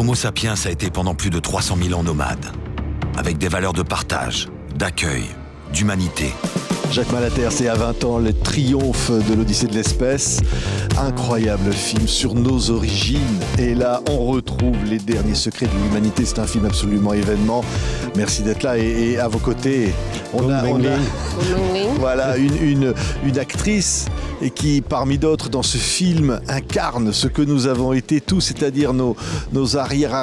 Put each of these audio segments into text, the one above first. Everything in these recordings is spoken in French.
Homo sapiens a été pendant plus de 300 000 ans nomade, avec des valeurs de partage, d'accueil, d'humanité. Jacques Malater, c'est à 20 ans le triomphe de l'Odyssée de l'espèce. Incroyable film sur nos origines. Et là, on retrouve les derniers secrets de l'humanité. C'est un film absolument événement. Merci d'être là. Et à vos côtés, on a voilà, une actrice et qui, parmi d'autres, dans ce film, incarne ce que nous avons été tous, c'est-à-dire nos arrière,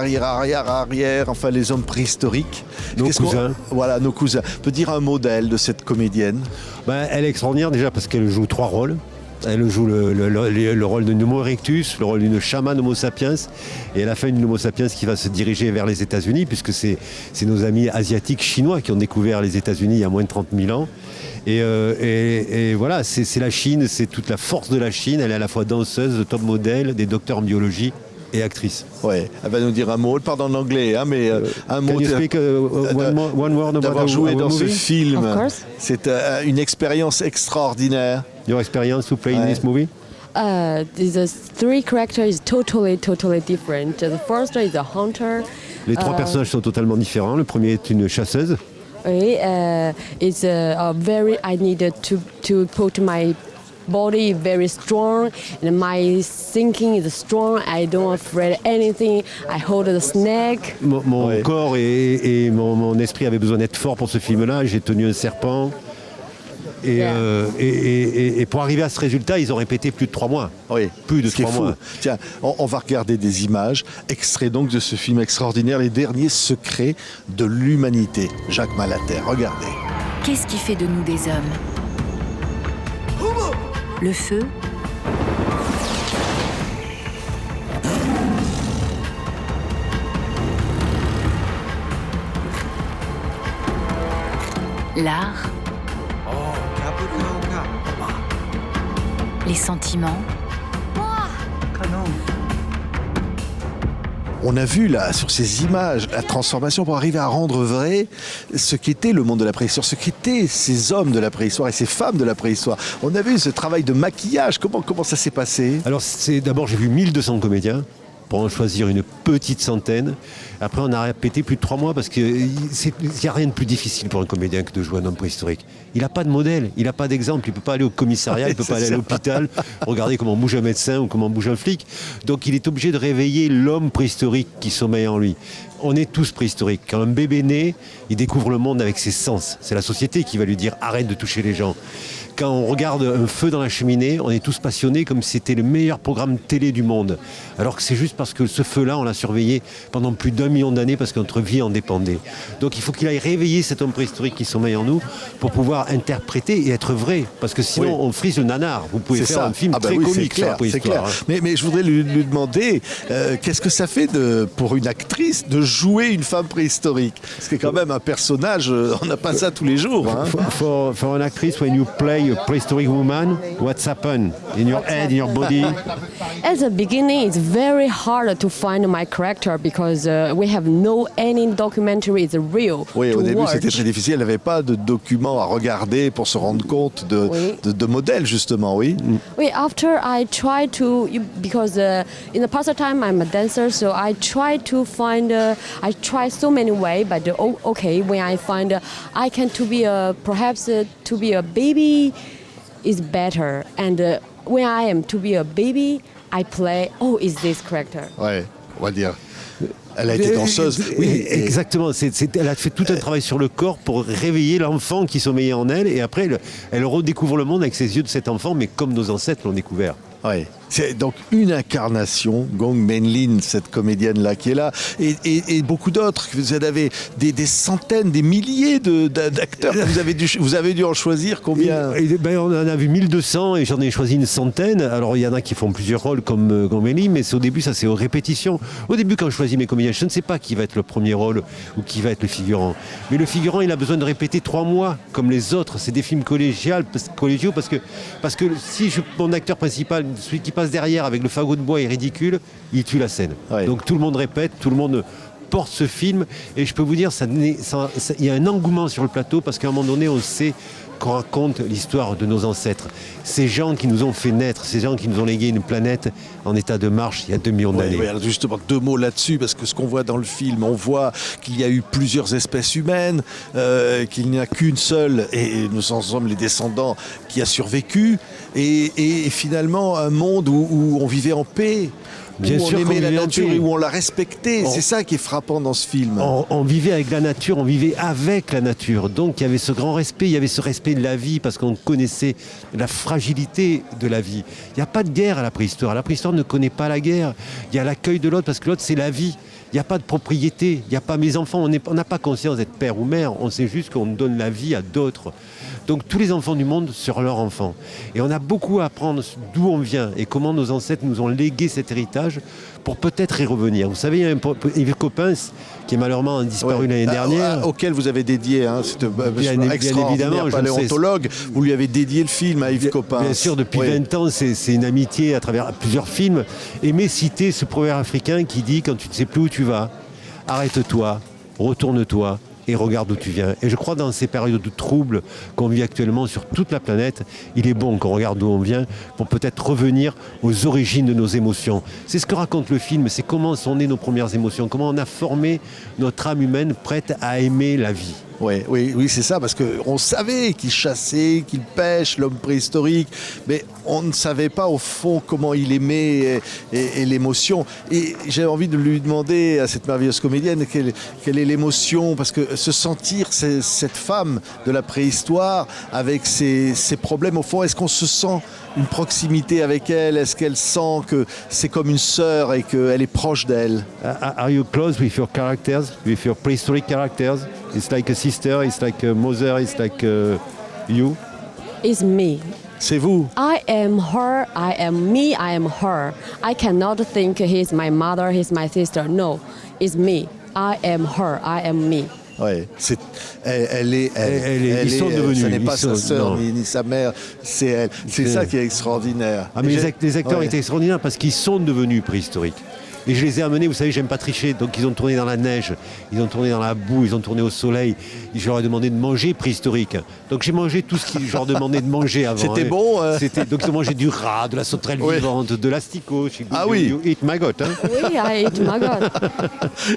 enfin les hommes préhistoriques. Nos cousins. Voilà, nos cousins. On peut dire un modèle de cette comédienne. Elle est extraordinaire déjà parce qu'elle joue 3 rôles. Elle joue le rôle d'une Homo erectus, le rôle d'une chamane Homo sapiens, et elle a fait une Homo sapiens qui va se diriger vers les États-Unis, puisque c'est nos amis asiatiques chinois qui ont découvert les États-Unis il y a moins de 30 000 ans. Et voilà, c'est la Chine, c'est toute la force de la Chine. Elle est à la fois danseuse, top modèle, des docteurs en biologie et actrice. Ouais, elle va nous dire un mot. Elle parle en anglais, hein, mais un mot. Can you speak one word about d'avoir joué dans ce film. C'est une expérience extraordinaire. Your experience to play in this movie? The 3 characters is totally different. The first is a hunter. Les 3 personnages sont totalement différents. Le premier est une chasseuse. Oui, it's very. I needed to put my body very strong, and my thinking is strong. I don't afraid anything. I hold the snake. Mon corps et mon esprit avaient besoin d'être forts pour ce film-là. J'ai tenu un serpent. Et pour arriver à ce résultat, ils ont répété plus de 3 mois. Oui, plus de 3 mois. Tiens, on va regarder des images, extraits donc de ce film extraordinaire, Les derniers secrets de l'humanité. Jacques Malater, regardez. Qu'est-ce qui fait de nous des hommes? Le feu, l'art, les sentiments. On a vu là, sur ces images, la transformation pour arriver à rendre vrai ce qu'était le monde de la préhistoire, ce qu'étaient ces hommes de la préhistoire et ces femmes de la préhistoire. On a vu ce travail de maquillage, comment ça s'est passé? Alors d'abord j'ai vu 1200 comédiens pour en choisir une petite centaine. Après on a répété plus de 3 mois parce qu'il n'y a rien de plus difficile pour un comédien que de jouer un homme préhistorique. Il n'a pas de modèle, il n'a pas d'exemple, il ne peut pas aller au commissariat, il ne peut pas aller à l'hôpital, regarder comment bouge un médecin ou comment bouge un flic. Donc il est obligé de réveiller l'homme préhistorique qui sommeille en lui. On est tous préhistoriques. Quand un bébé naît, il découvre le monde avec ses sens. C'est la société qui va lui dire arrête de toucher les gens. Quand on regarde un feu dans la cheminée, on est tous passionnés comme si c'était le meilleur programme télé du monde. Alors que c'est juste parce que ce feu-là, on l'a surveillé pendant plus d'1 million d'années parce que notre vie en dépendait. Donc il faut qu'il aille réveiller cet homme préhistorique qui sommeille en nous pour pouvoir interpréter et être vrai. Parce que sinon, on frise le nanar. Vous pouvez faire un film très comique sur la préhistoire. Mais je voudrais lui demander, qu'est-ce que ça fait pour une actrice de jouer une femme préhistorique? C'est quand même un personnage, on n'a pas ça tous les jours. Hein. For an actress, when you play a prehistoric woman, what's happened in your head, in your body? At the beginning, it's very hard to find my character because we have no any documentary is real. Oui, au début watch. c'était très difficile. Elle n'avait pas de documents à regarder pour se rendre compte de modèles justement. Oui. Oui, after I try to because in the past time I'm a dancer, so I try to find. I try so many ways, but okay, when I find I can to be perhaps to be a baby is better, and when I am to be a baby, I play. Oh, is this character? Ouais, on va dire. Elle a été danseuse. Oui, exactement. Elle a fait tout un travail sur le corps pour réveiller l'enfant qui sommeillait en elle, et après elle redécouvre le monde avec ses yeux de cet enfant, mais comme nos ancêtres l'ont découvert. Ouais. C'est donc une incarnation, Gong Menlin, cette comédienne-là qui est là, et beaucoup d'autres. Vous avez des centaines, des milliers d'acteurs. Vous avez dû en choisir combien? On en a vu 1200 et j'en ai choisi une centaine. Alors il y en a qui font plusieurs rôles comme Gong Menlin, mais au début ça c'est aux répétitions. Au début quand je choisis mes comédiens, je ne sais pas qui va être le premier rôle ou qui va être le figurant. Mais le figurant il a besoin de répéter 3 mois comme les autres. C'est des films collégiaux parce que si mon acteur principal, celui qui passe derrière avec le fagot de bois est ridicule, il tue la scène. Ouais. Donc tout le monde répète, tout le monde porte ce film et je peux vous dire, il y a un engouement sur le plateau parce qu'à un moment donné on sait qu'on raconte l'histoire de nos ancêtres. Ces gens qui nous ont fait naître, ces gens qui nous ont légué une planète en état de marche il y a 2 millions d'années. Oui, alors justement, 2 mots là-dessus, parce que ce qu'on voit dans le film, on voit qu'il y a eu plusieurs espèces humaines, qu'il n'y a qu'une seule, et nous en sommes les descendants, qui a survécu, et finalement un monde où on vivait en paix. Bien où sûr on qu'on aimait la vivait en nature paix. et où on la respectait. C'est ça qui est frappant dans ce film. On vivait avec la nature, on vivait avec la nature. Donc il y avait ce grand respect, il y avait ce respect de la vie parce qu'on connaissait la fragilité de la vie. Il n'y a pas de guerre à la préhistoire. La préhistoire ne connaît pas la guerre. Il y a l'accueil de l'autre parce que l'autre c'est la vie. Il n'y a pas de propriété, il n'y a pas mes enfants, on n'a pas conscience d'être père ou mère, on sait juste qu'on donne la vie à d'autres. Donc tous les enfants du monde sur leurs enfants. Et on a beaucoup à apprendre d'où on vient et comment nos ancêtres nous ont légué cet héritage pour peut-être y revenir. Vous savez, il y a Yves Coppens qui est malheureusement disparu l'année dernière. Auquel vous avez dédié, cette extraordinaire paléontologue, vous lui avez dédié le film à Yves Coppens. Bien sûr, depuis 20 ans, c'est une amitié à travers plusieurs films. Aimez citer ce proverbe africain qui dit « Quand tu ne sais plus où tu vas, arrête-toi, retourne-toi ». Et regarde où tu viens. Et je crois dans ces périodes de troubles qu'on vit actuellement sur toute la planète, il est bon qu'on regarde d'où on vient pour peut-être revenir aux origines de nos émotions. C'est ce que raconte le film, c'est comment sont nées nos premières émotions, comment on a formé notre âme humaine prête à aimer la vie. Oui, c'est ça, parce qu'on savait qu'il chassait, qu'il pêche, l'homme préhistorique, mais on ne savait pas au fond comment il aimait et l'émotion. Et j'avais envie de lui demander à cette merveilleuse comédienne quelle est l'émotion, parce que se sentir cette femme de la préhistoire avec ses problèmes, au fond, est-ce qu'on se sent une proximité avec elle? Est-ce qu'elle sent que c'est comme une sœur et qu'elle est proche d'elle? Are you close with your characters, with your prehistoric characters? It's like a sister, it's like a mother, it's like you? It's me. C'est vous? I am her, I am me, I am her. I cannot think he's my mother, he's my sister. No, it's me. I am her, I am me. Oui, ils sont devenus. Ce n'est pas sa sœur ni sa mère, c'est elle. C'est ça qui est extraordinaire. Ah, mais les acteurs étaient extraordinaires parce qu'ils sont devenus préhistoriques. Et je les ai amenés, vous savez, j'aime pas tricher, donc ils ont tourné dans la neige, ils ont tourné dans la boue, ils ont tourné au soleil. Je leur ai demandé de manger préhistorique. Donc j'ai mangé tout ce que je leur demandais de manger avant. C'était bon Donc ils ont mangé du rat, de la sauterelle vivante, de l'asticot. Ah oui. You eat maggot. Oui, I eat maggot.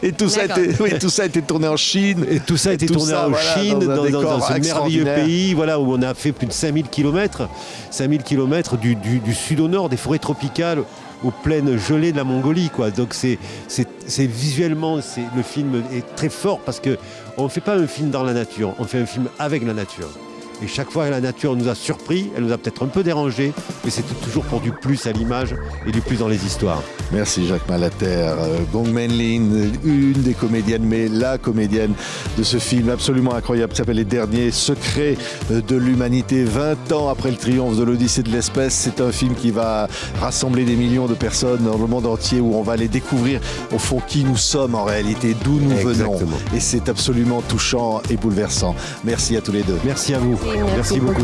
Et tout ça, a été tourné en Chine. Et tout ça a été tourné en Chine, dans ce merveilleux pays où on a fait plus de 5000 km du sud au nord, des forêts tropicales aux plaines gelées de la Mongolie, quoi. Donc c'est visuellement, le film est très fort parce que on ne fait pas un film dans la nature, on fait un film avec la nature. Et chaque fois, la nature nous a surpris, elle nous a peut-être un peu dérangé, mais c'était toujours pour du plus à l'image et du plus dans les histoires. Merci Jacques Malater. Gong Min-lin, une des comédiennes, mais la comédienne de ce film absolument incroyable qui s'appelle Les Derniers Secrets de l'Humanité. 20 ans après le triomphe de l'Odyssée de l'Espèce, c'est un film qui va rassembler des millions de personnes dans le monde entier, où on va aller découvrir au fond qui nous sommes en réalité, d'où nous venons. Et c'est absolument touchant et bouleversant. Merci à tous les deux. Merci à vous. Merci beaucoup.